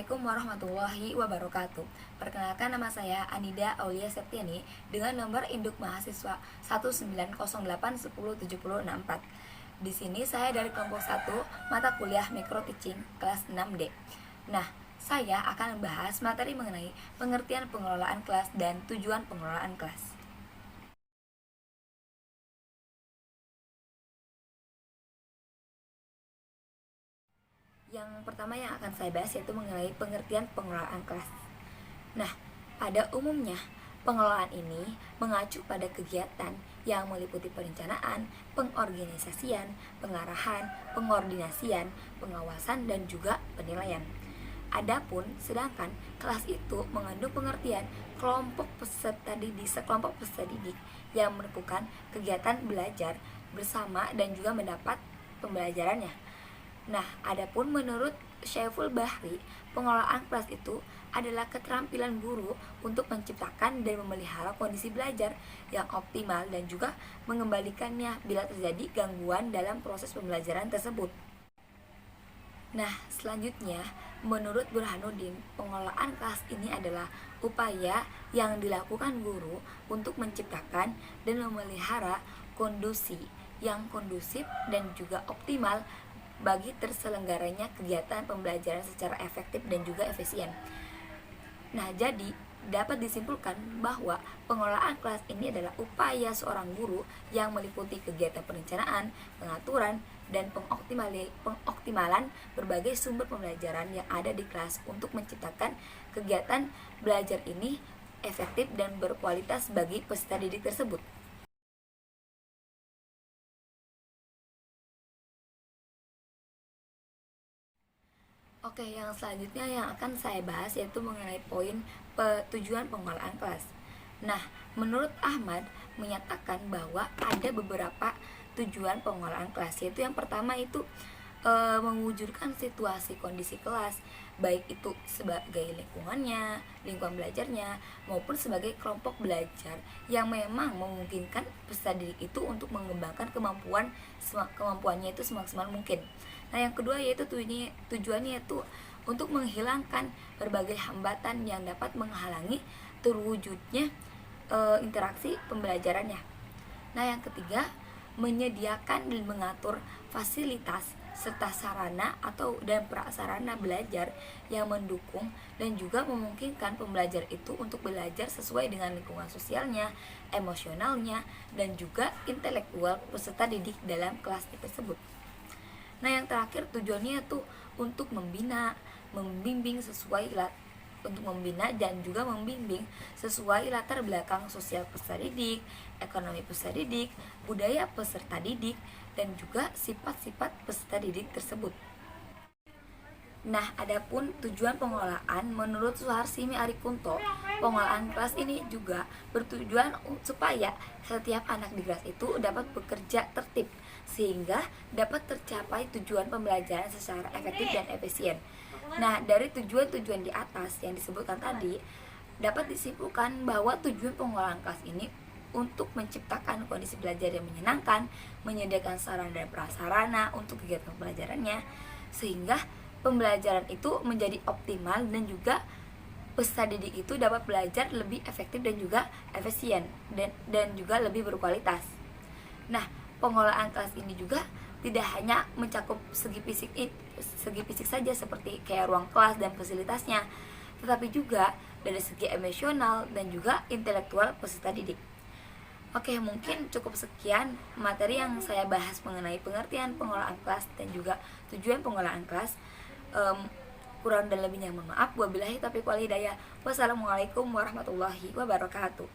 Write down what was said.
Assalamualaikum warahmatullahi wabarakatuh. Perkenalkan, nama saya Anida Aulia Septiani dengan nomor induk mahasiswa 19081010764. Di sini saya dari kelompok 1 mata kuliah Micro Teaching kelas 6D. Nah, saya akan membahas materi mengenai pengertian pengelolaan kelas dan tujuan pengelolaan kelas. Yang pertama yang akan saya bahas yaitu mengenai pengertian pengelolaan kelas. Nah, pada umumnya pengelolaan ini mengacu pada kegiatan yang meliputi perencanaan, pengorganisasian, pengarahan, pengordinasian, pengawasan, dan juga penilaian. Adapun sedangkan kelas itu mengandung pengertian kelompok peserta didik, sekelompok peserta didik yang melakukan kegiatan belajar bersama dan juga mendapat pembelajarannya. Nah, adapun menurut Syaiful Bahri, pengelolaan kelas itu adalah keterampilan guru untuk menciptakan dan memelihara kondisi belajar yang optimal dan juga mengembalikannya bila terjadi gangguan dalam proses pembelajaran tersebut. Nah, selanjutnya, menurut Burhanuddin, pengelolaan kelas ini adalah upaya yang dilakukan guru untuk menciptakan dan memelihara kondisi yang kondusif dan juga optimal bagi terselenggaranya kegiatan pembelajaran secara efektif dan juga efisien. Nah, jadi dapat disimpulkan bahwa pengelolaan kelas ini adalah upaya seorang guru yang meliputi kegiatan perencanaan, pengaturan, dan pengoptimalan berbagai sumber pembelajaran yang ada di kelas untuk menciptakan kegiatan belajar ini efektif dan berkualitas bagi peserta didik tersebut. Oke, yang selanjutnya yang akan saya bahas yaitu mengenai poin tujuan pengelolaan kelas. Nah, menurut Ahmad menyatakan bahwa ada beberapa tujuan pengelolaan kelas, yaitu yang pertama itu mewujudkan situasi kondisi kelas, baik itu sebagai lingkungan belajarnya, maupun sebagai kelompok belajar yang memang memungkinkan peserta didik itu untuk mengembangkan kemampuannya itu semaksimal mungkin. Nah, yang kedua yaitu tujuannya itu untuk menghilangkan berbagai hambatan yang dapat menghalangi terwujudnya interaksi pembelajarannya. Nah, yang ketiga, menyediakan dan mengatur fasilitas serta sarana dan prasarana belajar yang mendukung dan juga memungkinkan pembelajar itu untuk belajar sesuai dengan lingkungan sosialnya, emosionalnya, dan juga intelektual peserta didik dalam kelas tersebut. Nah, yang terakhir tujuannya itu untuk membimbing dan juga membimbing sesuai latar belakang sosial peserta didik, ekonomi peserta didik, budaya peserta didik, dan juga sifat-sifat peserta didik tersebut. Nah, adapun tujuan pengelolaan menurut Suharsimi Arikunto, pengelolaan kelas ini juga bertujuan supaya setiap anak di kelas itu dapat bekerja tertib sehingga dapat tercapai tujuan pembelajaran secara efektif dan efisien. Nah, dari tujuan-tujuan di atas yang disebutkan tadi, dapat disimpulkan bahwa tujuan pengelolaan kelas ini untuk menciptakan kondisi belajar yang menyenangkan, menyediakan sarana dan prasarana untuk kegiatan pembelajarannya, sehingga pembelajaran itu menjadi optimal dan juga peserta didik itu dapat belajar lebih efektif dan juga efisien dan juga lebih berkualitas. Nah, pengelolaan kelas ini juga tidak hanya mencakup segi fisik saja seperti kayak ruang kelas dan fasilitasnya, tetapi juga dari segi emosional dan juga intelektual peserta didik. Oke, mungkin cukup sekian materi yang saya bahas mengenai pengertian pengelolaan kelas dan juga tujuan pengelolaan kelas. Kurang dan lebihnya mohon maaf. Wabillahi taufiq wal hidayah. Wassalamualaikum warahmatullahi wabarakatuh.